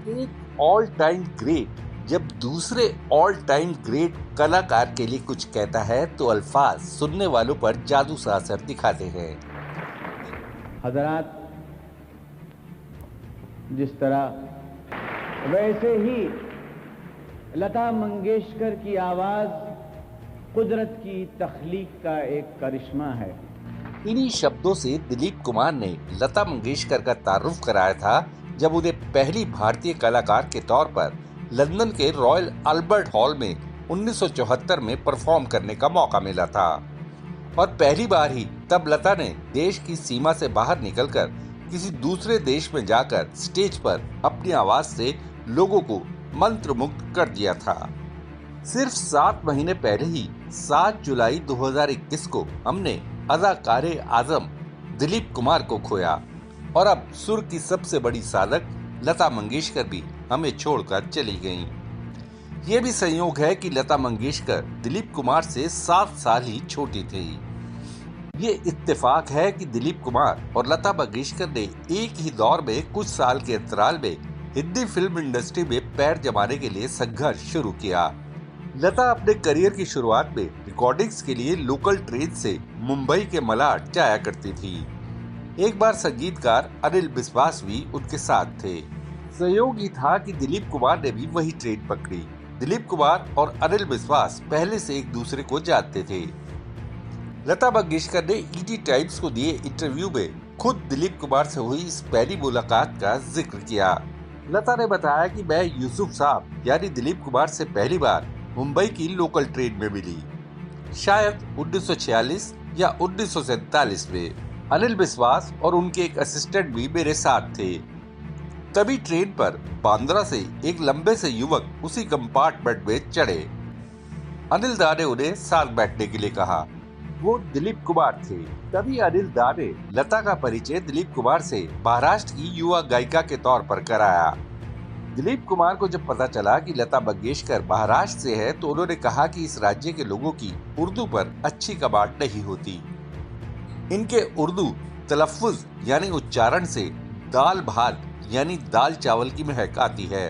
एक all time great जब दूसरे ऑल टाइम ग्रेट कलाकार के लिए कुछ कहता है तो अल्फाज सुनने वालों पर जादू सा असर दिखाते हैं। हजरात, जिस तरह वैसे ही लता मंगेशकर की आवाज कुदरत की तख्लीक का एक करिश्मा है। इन्हीं शब्दों से दिलीप कुमार ने लता मंगेशकर का तारुफ कराया था जब उन्हें पहली भारतीय कलाकार के तौर पर लंदन के रॉयल अल्बर्ट हॉल में 1974 में परफॉर्म करने का मौका मिला था। और पहली बार ही तब लता ने देश की सीमा से बाहर निकलकर किसी दूसरे देश में जाकर स्टेज पर अपनी आवाज से लोगों को मंत्रमुग्ध कर दिया था। सिर्फ 7 महीने पहले ही 7 जुलाई 2021 को हमने अदाकारे आजम दिलीप कुमार को खोया और अब सुर की सबसे बड़ी साधक लता मंगेशकर भी हमें छोड़कर चली गईं। ये भी संयोग है कि लता मंगेशकर दिलीप कुमार से 7 साल ही छोटी थी। ये इत्तेफाक है कि दिलीप कुमार और लता मंगेशकर ने एक ही दौर में कुछ साल के अंतराल में हिंदी फिल्म इंडस्ट्री में पैर जमाने के लिए संघर्ष शुरू किया। लता अपने करियर की शुरुआत में रिकॉर्डिंग्स के लिए लोकल ट्रेन से मुंबई के मलाड जाया करती थी। एक बार संगीतकार अनिल बिस्वास भी उनके साथ थे। संयोग ही था कि दिलीप कुमार ने भी वही ट्रेन पकड़ी। दिलीप कुमार और अनिल बिस्वास पहले से एक दूसरे को जानते थे। लता मंगेशकर ने ईटी टाइम्स को दिए इंटरव्यू में खुद दिलीप कुमार से हुई इस पहली मुलाकात का जिक्र किया। लता ने बताया कि मैं यूसुफ साहब यानी दिलीप कुमार से पहली बार मुंबई की लोकल ट्रेन में मिली, शायद 1946 या 1947 में। अनिल बिस्वास और उनके एक असिस्टेंट भी मेरे साथ थे। तभी ट्रेन पर बांद्रा से एक लंबे से युवक उसी कंपार्टमेंट में चढ़े। अनिल दा ने उन्हें साथ बैठने के लिए कहा। वो दिलीप कुमार थे। तभी अनिल दा ने लता का परिचय दिलीप कुमार से महाराष्ट्र की युवा गायिका के तौर पर कराया। दिलीप कुमार को जब पता चला कि लता मंगेशकर महाराष्ट्र से है तो उन्होंने कहा कि इस राज्य के लोगों की उर्दू पर अच्छी कमांड नहीं होती। इनके उर्दू तलफ्फुज यानी उच्चारण से दाल भात यानी दाल चावल की महक आती है।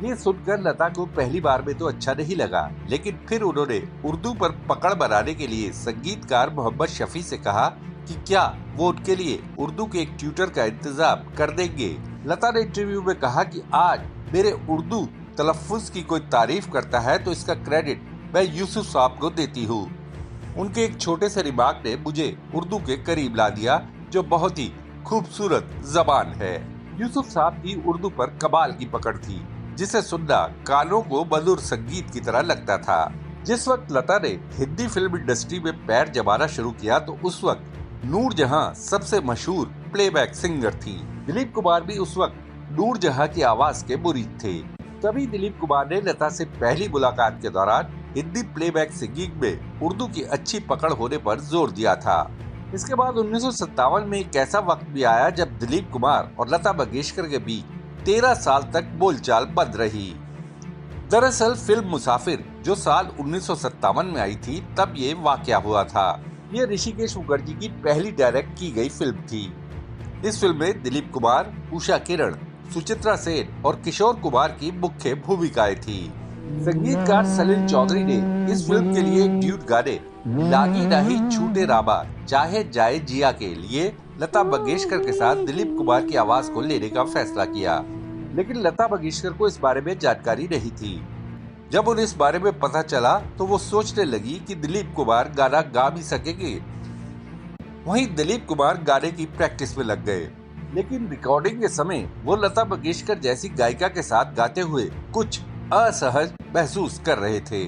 ये सुनकर लता को पहली बार में तो अच्छा नहीं लगा, लेकिन फिर उन्होंने उर्दू पर पकड़ बनाने के लिए संगीतकार मोहम्मद शफी से कहा कि क्या वो उनके लिए उर्दू के एक ट्यूटर का इंतजाम कर देंगे। लता ने इंटरव्यू में कहा कि आज मेरे उर्दू तलफ्फुज की कोई तारीफ करता है तो इसका क्रेडिट मैं यूसुफ साहब को देती हूँ। उनके एक छोटे से रिमार्क ने मुझे उर्दू के करीब ला दिया, जो बहुत ही खूबसूरत जबान है। यूसुफ साहब की उर्दू पर कमाल की पकड़ थी, जिसे सुनना कानों को मधुर संगीत की तरह लगता था। जिस वक्त लता ने हिंदी फिल्म इंडस्ट्री में पैर जमाना शुरू किया तो उस वक्त नूरजहां सबसे मशहूर प्लेबैक सिंगर थी। दिलीप कुमार भी उस वक्त नूरजहां की आवाज के मुरीद थे। तभी दिलीप कुमार ने लता से पहली मुलाकात के दौरान हिंदी प्लेबैक सिंगिंग में उर्दू की अच्छी पकड़ होने पर जोर दिया था। इसके बाद 1957 में एक ऐसा वक्त भी आया जब दिलीप कुमार और लता मंगेशकर के बीच 13 साल तक बोलचाल बंद रही। दरअसल फिल्म मुसाफिर जो साल 1957 में आई थी तब ये वाकया हुआ था। ये ऋषिकेश मुखर्जी की पहली डायरेक्ट की गई फिल्म थी। इस फिल्म में दिलीप कुमार, उषा किरण, सुचित्रा सेन और किशोर कुमार की मुख्य भूमिकाएं थी। संगीतकार सलील चौधरी ने इस फिल्म के लिए एक ड्यूट गाने लागी नहीं छूटे राबा चाहे जाए जिया के लिए लता मंगेशकर के साथ दिलीप कुमार की आवाज को लेने का फैसला किया, लेकिन लता मंगेशकर को इस बारे में जानकारी नहीं थी। जब उन्हें इस बारे में पता चला तो वो सोचने लगी कि दिलीप कुमार गाना गा भी सकेंगे। वहीं दिलीप कुमार गाने की प्रैक्टिस में लग गए, लेकिन रिकॉर्डिंग के समय वो लता मंगेशकर जैसी गायिका के साथ गाते हुए कुछ असहज महसूस कर रहे थे।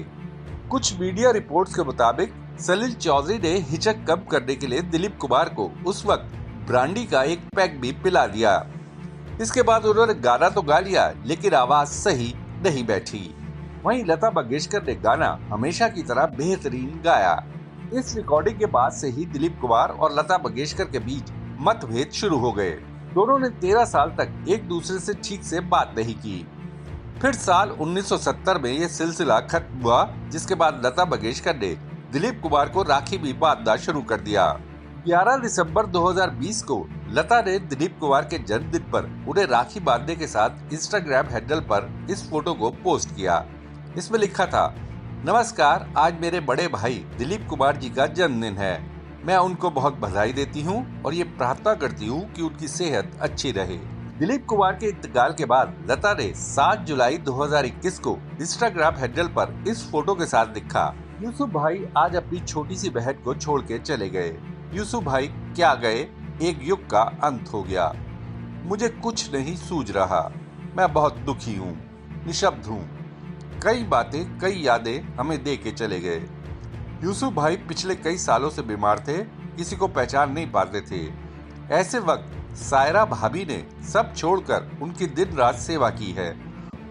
कुछ मीडिया रिपोर्ट्स के मुताबिक सलील चौधरी ने हिचक कम करने के लिए दिलीप कुमार को उस वक्त ब्रांडी का एक पैक भी पिला दिया। इसके बाद उन्होंने गाना तो गा लिया, लेकिन आवाज सही नहीं बैठी। वहीं लता मंगेशकर ने गाना हमेशा की तरह बेहतरीन गाया। इस रिकॉर्डिंग के बाद से ही दिलीप कुमार और लता मंगेशकर के बीच मतभेद शुरू हो गए। दोनों ने 13 साल तक एक दूसरे से ठीक से बात नहीं की। फिर साल 1970 में ये सिलसिला खत्म हुआ, जिसके बाद लता मंगेशकर ने दिलीप कुमार को राखी भी बांधना शुरू कर दिया। 11 दिसंबर 2020 को लता ने दिलीप कुमार के जन्मदिन पर उन्हें राखी बांधने के साथ इंस्टाग्राम हैंडल पर इस फोटो को पोस्ट किया। इसमें लिखा था, नमस्कार, आज मेरे बड़े भाई दिलीप कुमार जी का जन्मदिन है। मैं उनको बहुत बधाई देती हूँ और ये प्रार्थना करती हूँ कि उनकी सेहत अच्छी रहे। दिलीप कुमार के इंतकाल के बाद लता ने 7 जुलाई 2021 को इंस्टाग्राम हैंडल पर इस फोटो के साथ लिखा, यूसुफ भाई आज अपनी छोटी सी बहन को छोड़ के चले गए। यूसुफ भाई क्या गए, एक युग का अंत हो गया। मुझे कुछ नहीं सूझ रहा, मैं बहुत दुखी हूँ, निशब्द हूँ। कई बातें, कई यादें हमें दे के चले गए। यूसुफ भाई पिछले कई सालों से बीमार थे, किसी को पहचान नहीं पाते थे। ऐसे वक्त सायरा भाभी ने सब छोड़कर उनकी दिन रात सेवा की है।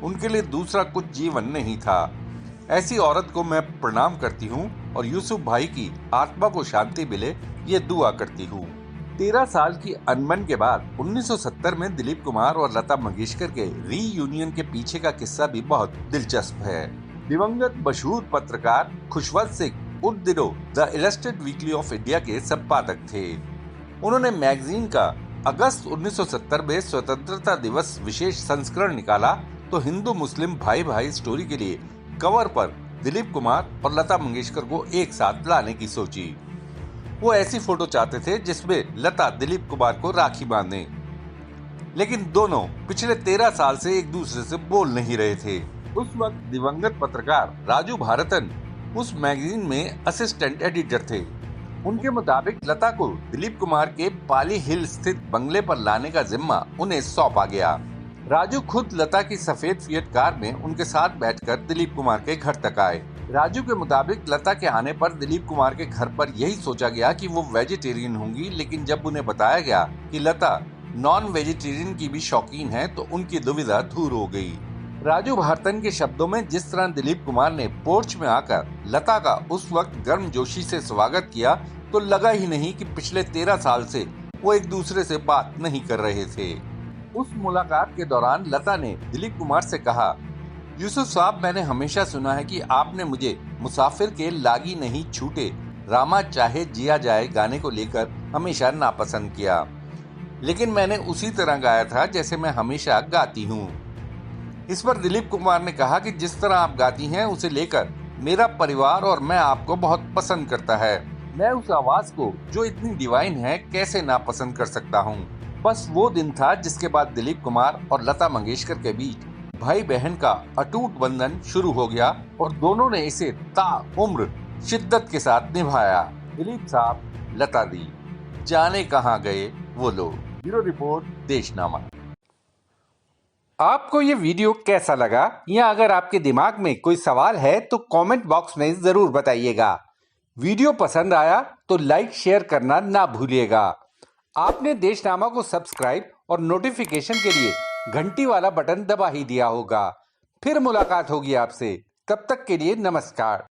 उनके लिए दूसरा कुछ जीवन नहीं था। ऐसी औरत को मैं प्रणाम करती हूँ और यूसुफ भाई की आत्मा को शांति मिले ये दुआ करती हूँ। 13 साल की अनबन के बाद 1970 में दिलीप कुमार और लता मंगेशकर के रीयूनियन के पीछे का किस्सा भी बहुत दिलचस्प है। दिवंगत मशहूर पत्रकार खुशवंत सिंह उन दिनों the illustrated weekly off India के संपादक थे। उन्होंने मैगजीन का अगस्त 1970 में स्वतंत्रता दिवस विशेष संस्करण निकाला तो हिंदू मुस्लिम भाई भाई स्टोरी के लिए कवर पर दिलीप कुमार और लता मंगेशकर को एक साथ लाने की सोची। वो ऐसी फोटो चाहते थे जिसमें लता दिलीप कुमार को राखी बांधे, लेकिन दोनों पिछले 13 साल से एक दूसरे से बोल नहीं रहे थे। उस वक्त दिवंगत पत्रकार राजू भारतन उस मैगजीन में असिस्टेंट एडिटर थे। उनके मुताबिक लता को दिलीप कुमार के पाली हिल स्थित बंगले पर लाने का जिम्मा उन्हें सौंपा गया। राजू खुद लता की सफेद फिएट कार में उनके साथ बैठकर दिलीप कुमार के घर तक आए। राजू के मुताबिक लता के आने पर दिलीप कुमार के घर पर यही सोचा गया कि वो वेजिटेरियन होंगी, लेकिन जब उन्हें बताया गया कि लता नॉन वेजिटेरियन की भी शौकीन है तो उनकी दुविधा दूर हो गई। राजू भारतन के शब्दों में, जिस तरह दिलीप कुमार ने पोर्च में आकर लता का उस वक्त गर्मजोशी से स्वागत किया तो लगा ही नहीं कि पिछले 13 साल से वो एक दूसरे से बात नहीं कर रहे थे। उस मुलाकात के दौरान लता ने दिलीप कुमार से कहा, यूसुफ साहब, मैंने हमेशा सुना है कि आपने मुझे मुसाफिर के लागी नहीं छूटे रामा चाहे जिया जाए गाने को लेकर हमेशा नापसंद किया, लेकिन मैंने उसी तरह गाया था जैसे मैं हमेशा गाती हूँ। इस पर दिलीप कुमार ने कहा कि जिस तरह आप गाती हैं उसे लेकर मेरा परिवार और मैं आपको बहुत पसंद करता है। मैं उस आवाज को जो इतनी डिवाइन है कैसे नापसंद कर सकता हूँ। बस वो दिन था जिसके बाद दिलीप कुमार और लता मंगेशकर के बीच भाई बहन का अटूट बंधन शुरू हो गया और दोनों ने इसे ताउम्र शिद्दत के साथ निभाया। दिलीप साहब, लता दी, जाने कहाँ गए वो लोग। Bureau report, Deshnama. आपको ये वीडियो कैसा लगा, या अगर आपके दिमाग में कोई सवाल है तो कमेंट बॉक्स में जरूर बताइएगा। वीडियो पसंद आया तो लाइक शेयर करना ना भूलिएगा। आपने देशनामा को सब्सक्राइब और नोटिफिकेशन के लिए घंटी वाला बटन दबा ही दिया होगा। फिर मुलाकात होगी आपसे, तब तक के लिए नमस्कार।